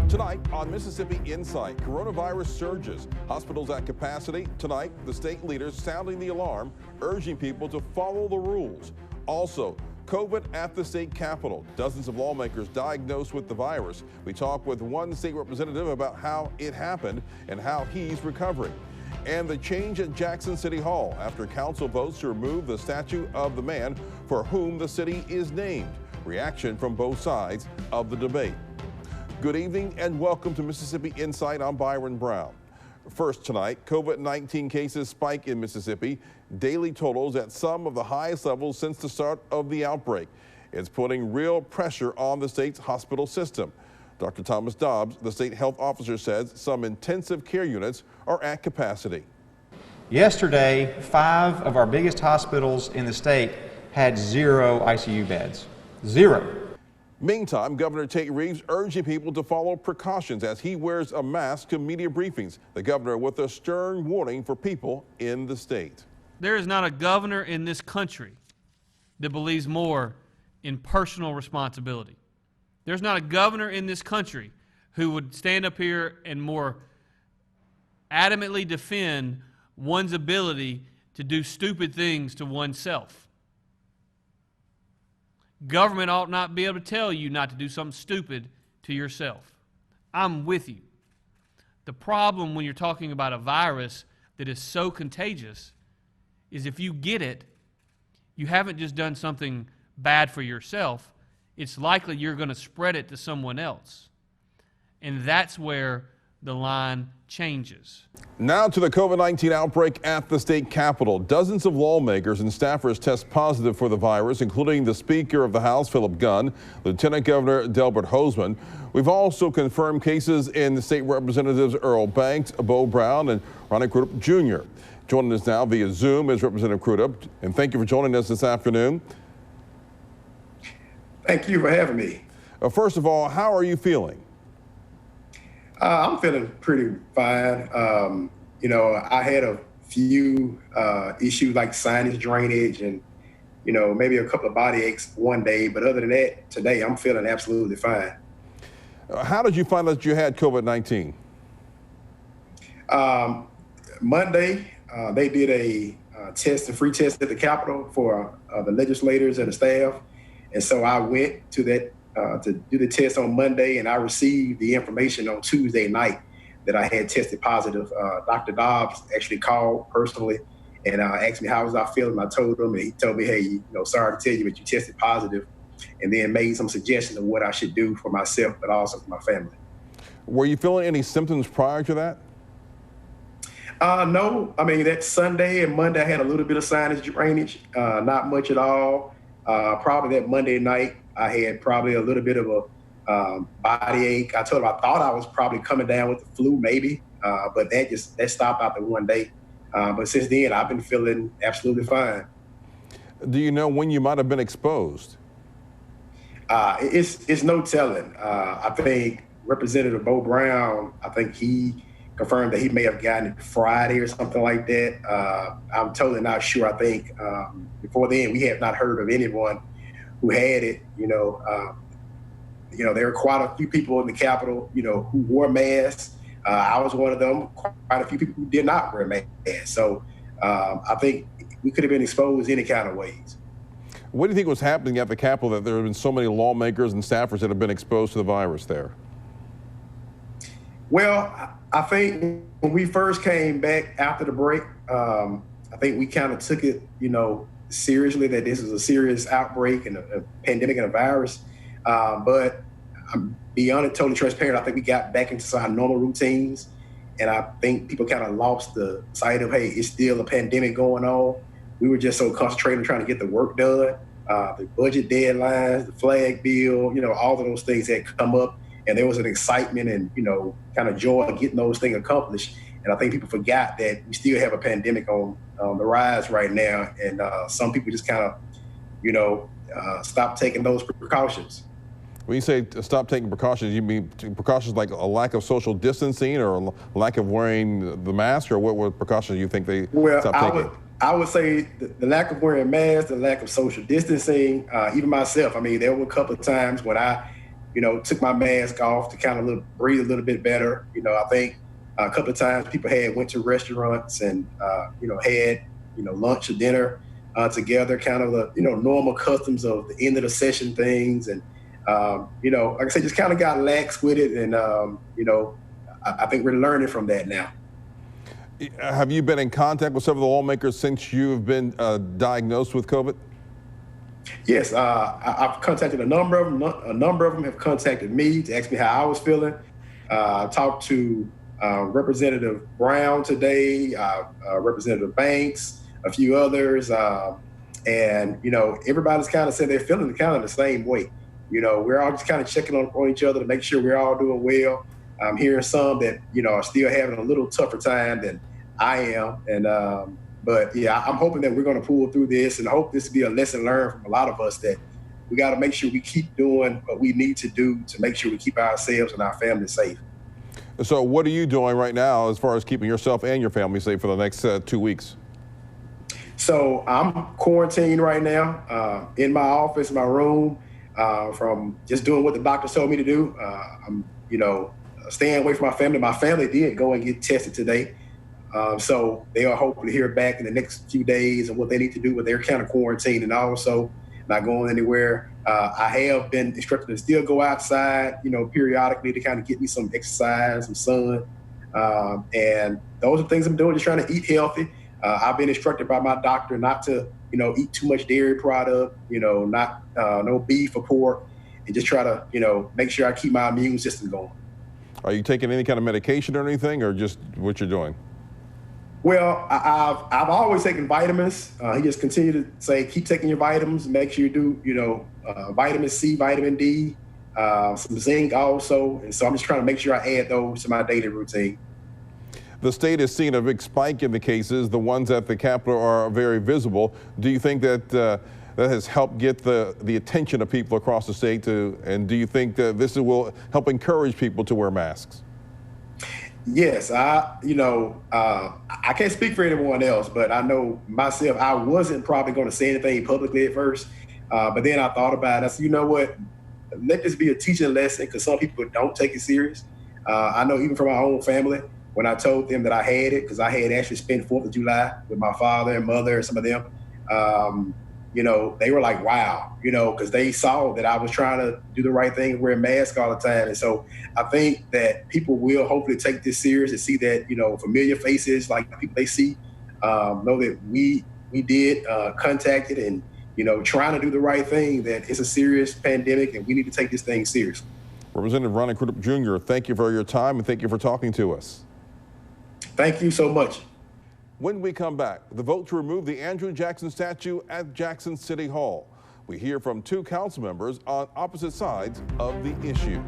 Tonight on Mississippi Insight, coronavirus surges, hospitals at capacity. Tonight, the state leaders sounding the alarm, urging people to follow the rules. Also, COVID at the state capitol. Dozens of lawmakers diagnosed with the virus. We talk with one state representative about how it happened and how he's recovering. And the change at Jackson City Hall after council votes to remove the statue of the man for whom the city is named. Reaction from both sides of the debate. Good evening and welcome to Mississippi Insight. I'm Byron Brown. First tonight, COVID-19 cases spike in Mississippi. Daily totals at some of the highest levels since the start of the outbreak. It's putting real pressure on the state's hospital system. Dr. Thomas Dobbs, the state health officer, says some intensive care units are at capacity. Yesterday, 5 of our biggest hospitals in the state had 0 ICU beds. 0. Meantime, Governor Tate Reeves urging people to follow precautions as he wears a mask to media briefings. The governor with a stern warning for people in the state. There is not a governor in this country that believes more in personal responsibility. There's not a governor in this country who would stand up here and more adamantly defend one's ability to do stupid things to oneself. Government ought not be able to tell you not to do something stupid to yourself. I'm with you. The problem when you're talking about a virus that is so contagious is if you get it, you haven't just done something bad for yourself. It's likely you're going to spread it to someone else. And that's where the line changes. Now to the COVID-19 outbreak at the state capitol. Dozens of lawmakers and staffers test positive for the virus, including the Speaker of the House, Philip Gunn, Lieutenant Governor Delbert Hosemann. We've also confirmed cases in the state representatives Aaron Banks, Byron Brown, and Ronnie Crudup Jr. Joining us now via Zoom is Representative Crudup, and thank you for joining us this afternoon. Thank you for having me. First of all, how are you feeling? I'm feeling pretty fine. I had a few issues like sinus drainage and, maybe a couple of body aches one day. But other than that, today I'm feeling absolutely fine. How did you find out you had COVID-19? Monday, they did a free test at the Capitol for the legislators and the staff. And so I went to that to do the test on Monday, and I received the information on Tuesday night that I had tested positive. Dr. Dobbs actually called personally and asked me how was I feeling. I told him, and he told me, hey, sorry to tell you, but you tested positive, and then made some suggestions of what I should do for myself, but also for my family. Were you feeling any symptoms prior to that? No. I mean, that Sunday and Monday, I had a little bit of sinus drainage, not much at all. Probably that Monday night, I had probably a little bit of a body ache. I told him I thought I was probably coming down with the flu, maybe, but that stopped after one day. But since then, I've been feeling absolutely fine. Do you know when you might have been exposed? It's no telling. I think Representative Byron Brown, I think he confirmed that he may have gotten it Friday or something like that. I'm totally not sure. I think before then, we have not heard of anyone who had it. There were quite a few people in the Capitol, who wore masks. I was one of them. Quite a few people who did not wear masks. So I think we could have been exposed any kind of ways. What do you think was happening at the Capitol that there have been so many lawmakers and staffers that have been exposed to the virus there? Well, I think when we first came back after the break, I think we kind of took it, seriously, that this is a serious outbreak and a pandemic and a virus. But I'm beyond it, totally transparent. I think we got back into our normal routines. And I think people kind of lost the sight of, hey, it's still a pandemic going on. We were just so concentrated on trying to get the work done, the budget deadlines, the flag bill, all of those things had come up. And there was an excitement and, kind of joy of getting those things accomplished. And I think people forgot that we still have a pandemic on the rise right now. And some people just kind of, stop taking those precautions. When you say stop taking precautions, you mean precautions like a lack of social distancing or a lack of wearing the mask, or what precautions do you think they stop taking? I would say the lack of wearing masks, the lack of social distancing, even myself. I mean, there were a couple of times when I took my mask off to kind of breathe a little bit better. I think a couple of times people went to restaurants and, had, lunch or dinner together, kind of the, normal customs of the end of the session things. And, like I said, just kind of got lax with it. And, I think we're learning from that now. Have you been in contact with some of the lawmakers since you've been diagnosed with COVID? Yes, I've contacted a number of them. A number of them have contacted me to ask me how I was feeling. I talked to Representative Brown today, Representative Banks, a few others, and everybody's kind of said they're feeling kind of the same way. We're all just kind of checking on each other to make sure we're all doing well. I'm hearing some that are still having a little tougher time than I am, and but yeah, I'm hoping that we're going to pull through this, and I hope this will be a lesson learned from a lot of us that we got to make sure we keep doing what we need to do to make sure we keep ourselves and our families safe. So what are you doing right now as far as keeping yourself and your family safe for the next 2 weeks? So I'm quarantined right now in my office, my room, from just doing what the doctor told me to do. I'm, staying away from my family. My family did go and get tested today. So they are hoping to hear back in the next few days on what they need to do, but they're kind of quarantined and also not going anywhere. I have been instructed to still go outside, periodically to kind of get me some exercise, some sun. And those are things I'm doing, just trying to eat healthy. I've been instructed by my doctor not to, eat too much dairy product, not no beef or pork, and just try to, make sure I keep my immune system going. Are you taking any kind of medication or anything, or just what you're doing? Well, I've always taken vitamins. He just continued to say, keep taking your vitamins. Make sure you do, vitamin C, vitamin D, some zinc also. And so I'm just trying to make sure I add those to my daily routine. The state has seen a big spike in the cases. The ones at the Capitol are very visible. Do you think that that has helped get the attention of people across the state and do you think that this will help encourage people to wear masks? Yes, I can't speak for anyone else, but I know myself, I wasn't probably going to say anything publicly at first. But then I thought about it. I said, you know what? Let this be a teaching lesson, because some people don't take it serious. I know even from my own family, when I told them that I had it, because I had actually spent 4th of July with my father and mother and some of them, they were like, wow, because they saw that I was trying to do the right thing and wear a mask all the time. And so I think that people will hopefully take this serious and see that, familiar faces like the people they see, know that we did contact it and, trying to do the right thing, that it's a serious pandemic and we need to take this thing seriously. Representative Ronnie Crudup Jr., thank you for your time and thank you for talking to us. Thank you so much. When we come back, the vote to remove the Andrew Jackson statue at Jackson City Hall. We hear from 2 council members on opposite sides of the issue.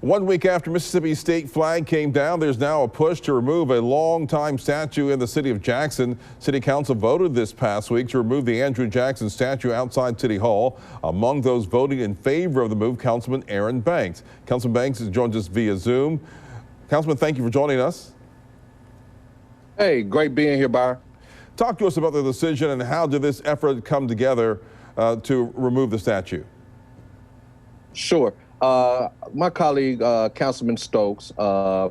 One week after Mississippi's state flag came down, there's now a push to remove a longtime statue in the city of Jackson. City Council voted this past week to remove the Andrew Jackson statue outside City Hall. Among those voting in favor of the move, Councilman Aaron Banks. Councilman Banks has joined us via Zoom. Councilman, thank you for joining us. Hey, great being here, Byron. Talk to us about the decision and how did this effort come together to remove the statue? Sure. My colleague, Councilman Stokes,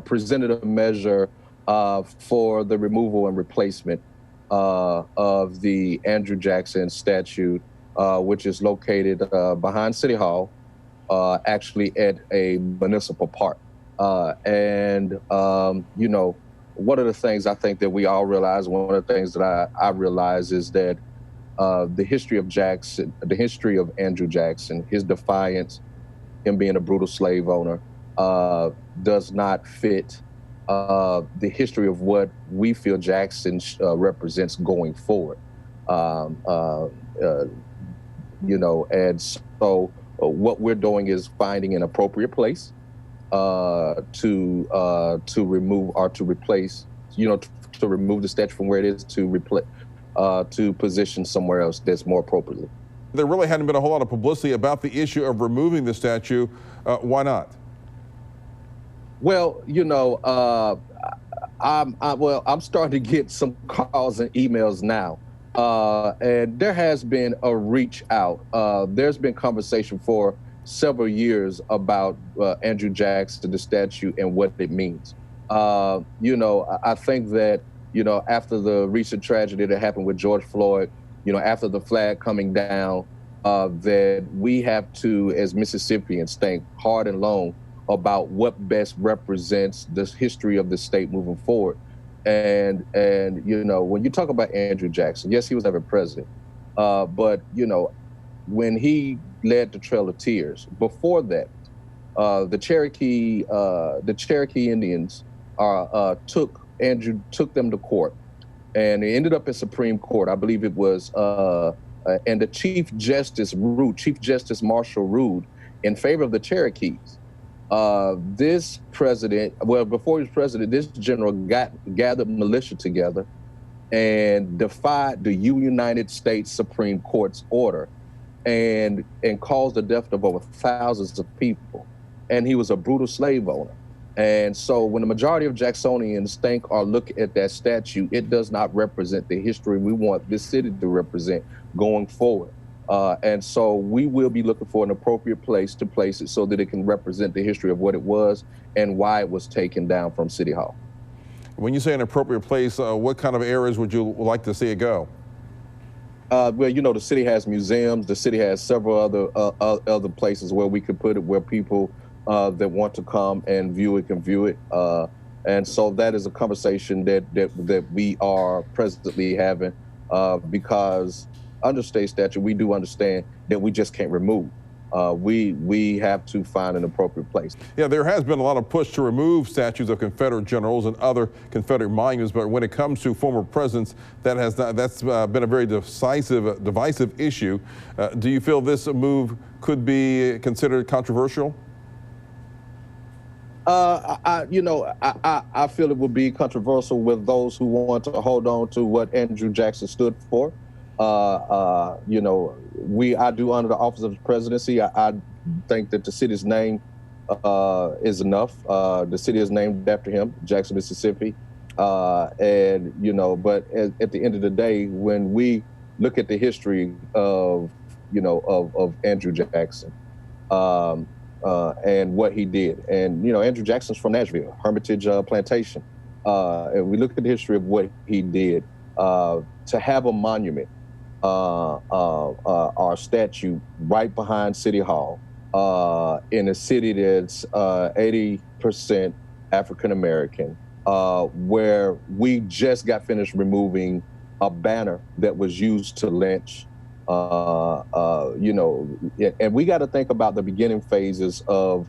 presented a measure for the removal and replacement of the Andrew Jackson statue, which is located behind City Hall, actually at a municipal park. One of the things I think that we all realize, one of the things that I realize is that the history of Jackson, the history of Andrew Jackson, his defiance, him being a brutal slave owner, does not fit the history of what we feel Jackson represents going forward. And so what we're doing is finding an appropriate place to remove or to replace to remove the statue from where it is to position somewhere else that's more appropriately. There really hadn't been a whole lot of publicity about the issue of removing the statue. Why not? Well, I'm starting to get some calls and emails now, and there has been a reach out. There's been conversation for several years about Andrew Jackson, the statue, and what it means. I think that after the recent tragedy that happened with George Floyd, after the flag coming down, that we have to, as Mississippians, think hard and long about what best represents the history of the state moving forward. And when you talk about Andrew Jackson, yes, he was ever president, but when he led the Trail of Tears, before that, the Cherokee Indians took them to court, and it ended up at Supreme Court. I believe it was, and the Chief Justice Marshall ruled in favor of the Cherokees. This president, before he was president, this general gathered militia together and defied the United States Supreme Court's order and caused the death of over thousands of people. And he was a brutal slave owner. And so when the majority of Jacksonians think or look at that statue, it does not represent the history we want this city to represent going forward. And so we will be looking for an appropriate place to place it so that it can represent the history of what it was and why it was taken down from City Hall. When you say an appropriate place, what kind of areas would you like to see it go? Well, the city has museums. The city has several other places where we could put it, where people that want to come and view it can view it. And so that is a conversation that we are presently having because under state statute, we do understand that we just can't remove. We have to find an appropriate place. Yeah, there has been a lot of push to remove statues of Confederate generals and other Confederate monuments, but when it comes to former presidents, that's been a very divisive issue. Do you feel this move could be considered controversial? I feel it would be controversial with those who want to hold on to what Andrew Jackson stood for. I do honor the office of the presidency. I think that the city's name is enough. The city is named after him, Jackson, Mississippi. But at the end of the day, when we look at the history of Andrew Jackson and what he did, and Andrew Jackson's from Nashville, Hermitage Plantation, and we look at the history of what he did, to have a monument our statue right behind City Hall in a city that's 80% African American, where we just got finished removing a banner that was used to lynch. And we got to think about the beginning phases of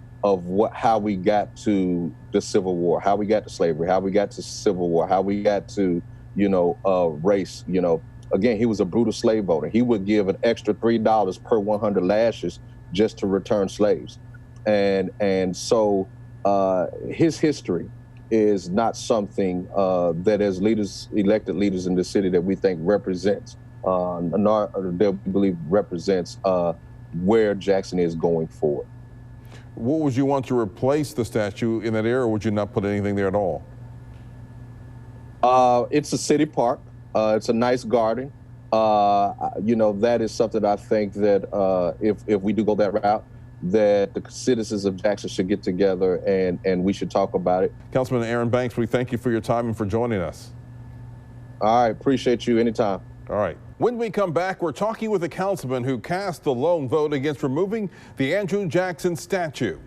how we got to the Civil War, how we got to slavery, how we got to Civil War, how we got to race. Again, he was a brutal slave owner. He would give an extra $3 per 100 lashes just to return slaves. And so his history is not something that as leaders, elected leaders in the city, that we think represents, that we believe represents where Jackson is going forward. What would you want to replace the statue in that area, or would you not put anything there at all? It's a city park. It's a nice garden. That is something I think that if we do go that route, that the citizens of Jackson should get together and we should talk about it. Councilman Aaron Banks, we thank you for your time and for joining us. All right, appreciate you anytime. All right. When we come back, we're talking with a councilman who cast the lone vote against removing the Andrew Jackson statue.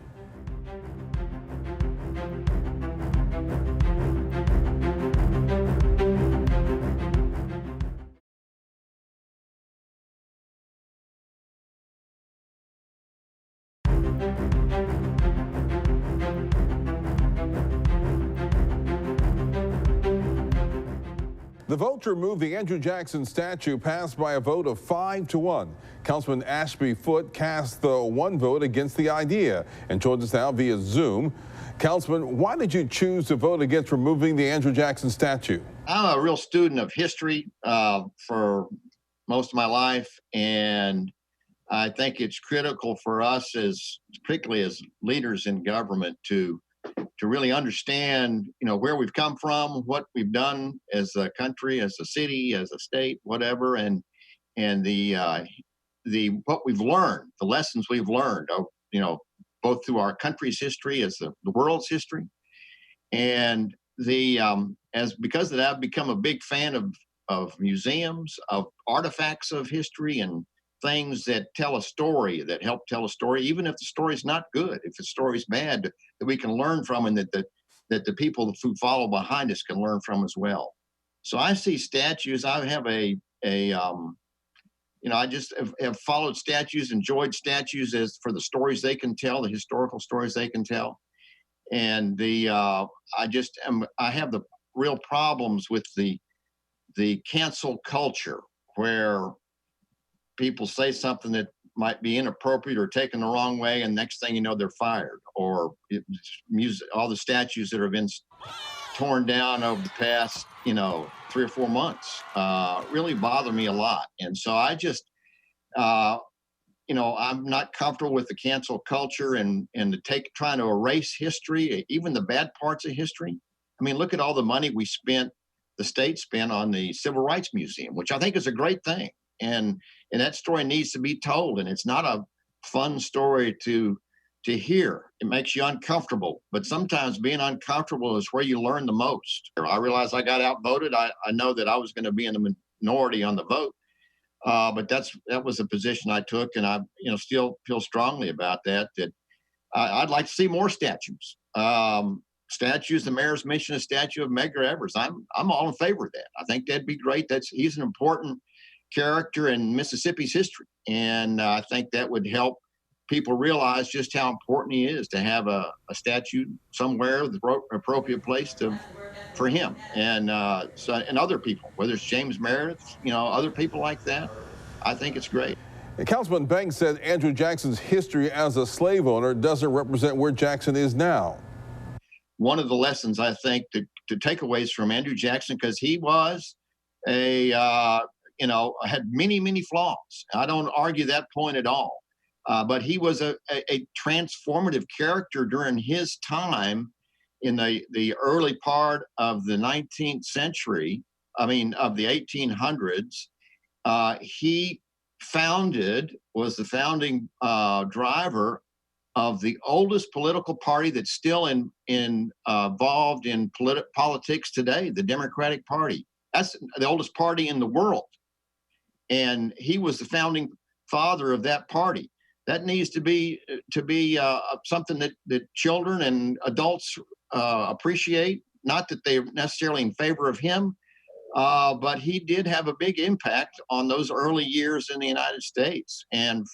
The vote to remove the Andrew Jackson statue passed by a vote of 5-1. Councilman Ashby Foote cast the one vote against the idea and joins us now via Zoom. Councilman, why did you choose to vote against removing the Andrew Jackson statue? I'm a real student of history for most of my life, and I think it's critical for us, particularly as leaders in government, to really understand, where we've come from, what we've done as a country, as a city, as a state, whatever, and what we've learned, the lessons we've learned, both through our country's history as the world's history, and because of that, I've become a big fan of museums, of artifacts of history, and things that tell a story, that help tell a story, even if the story's not good, if the story's bad, that we can learn from, and that the people who follow behind us can learn from as well. So I see statues. I have I just have followed statues, enjoyed statues as for the stories they can tell, the historical stories they can tell. And I have the real problems with the cancel culture, where people say something that might be inappropriate or taken the wrong way, and next thing you know, they're fired. Or all the statues that have been torn down over the past, 3 or 4 months really bother me a lot. And so I just, I'm not comfortable with the cancel culture and trying to erase history, even the bad parts of history. I mean, look at all the money the state spent on the Civil Rights Museum, which I think is a great thing. And that story needs to be told. And it's not a fun story to hear. It makes you uncomfortable. But sometimes being uncomfortable is where you learn the most. I realized I got outvoted. I know that I was going to be in the minority on the vote. But that was a position I took, and I still feel strongly about that I'd like to see more statues. Statues. The mayor's mentioned a statue of Medgar Evers. I'm all in favor of that. I think that'd be great. He's an important character in Mississippi's history, and I think that would help people realize just how important he is, to have a statue somewhere, the appropriate place for him, and other people, whether it's James Meredith, other people like that. I think it's great. And Councilman Banks said Andrew Jackson's history as a slave owner doesn't represent where Jackson is now. One of the lessons I think to takeaways from Andrew Jackson, because he was had many, many flaws. I don't argue that point at all. But he was a transformative character during his time in the early part of the 19th century, of the 1800s. He was the founding driver of the oldest political party that's still involved in politics today, the Democratic Party. That's the oldest party in the world. And he was the founding father of that party. That needs to be something that children and adults appreciate. Not that they're necessarily in favor of him, but he did have a big impact on those early years in the United States. And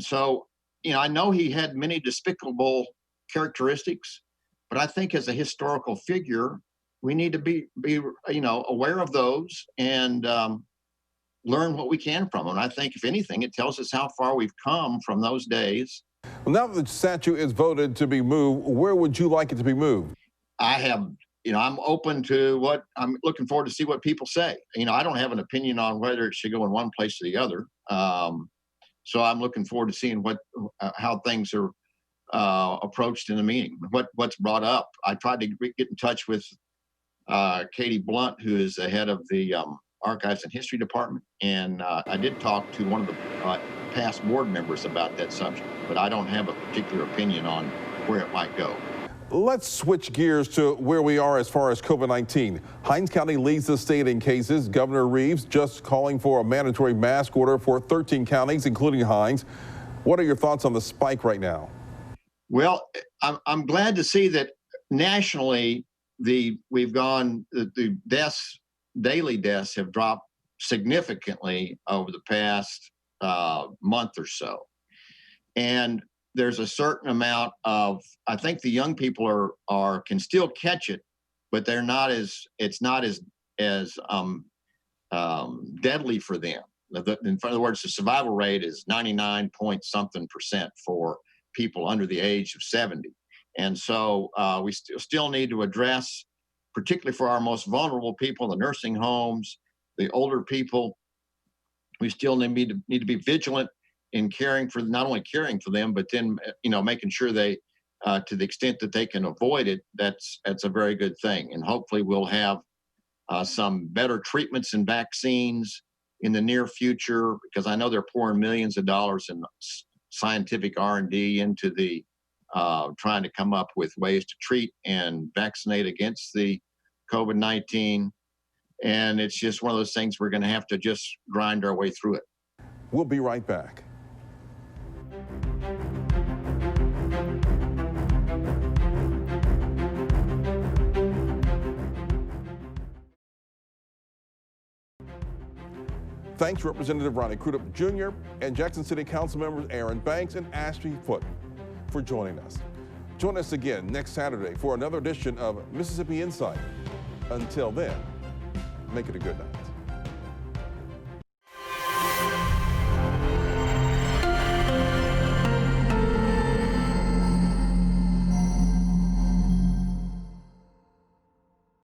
so I know he had many despicable characteristics, but I think as a historical figure, we need to be aware of those and learn what we can from him. And I think, if anything, it tells us how far we've come from those days. Well, now that the statue is voted to be moved, where would you like it to be moved? I'm open to I'm looking forward to see what people say. I don't have an opinion on whether it should go in one place or the other. So I'm looking forward to seeing how things are approached in the meeting, what's brought up. I tried to get in touch with Katie Blunt, who is the head of the Archives and History Department, and I did talk to one of the past board members about that subject, but I don't have a particular opinion on where it might go. Let's switch gears to where we are as far as COVID-19. Hinds County leads the state in cases. Governor Reeves just calling for a mandatory mask order for 13 counties, including Hinds. What are your thoughts on the spike right now? Well, I'm glad to see that nationally the daily deaths have dropped significantly over the past month or so. And there's a certain amount of, I think the young people can still catch it, but it's not as deadly for them. In other words, the survival rate is 99 point something % for people under the age of 70. And so we still need to address, particularly for our most vulnerable people, the nursing homes, the older people. We still need to be vigilant in caring for, not only caring for them, but then making sure they, to the extent that they can avoid it, that's a very good thing. And hopefully we'll have some better treatments and vaccines in the near future, because I know they're pouring millions of dollars in scientific R&D into the trying to come up with ways to treat and vaccinate against the COVID-19. And it's just one of those things we're going to have to just grind our way through it. We'll be right back. Thanks Representative Ronnie Crudup Jr. and Jackson City Council members Aaron Banks and Ashby Foote for joining us. Join us again next Saturday for another edition of Mississippi Insight. Until then, make it a good night.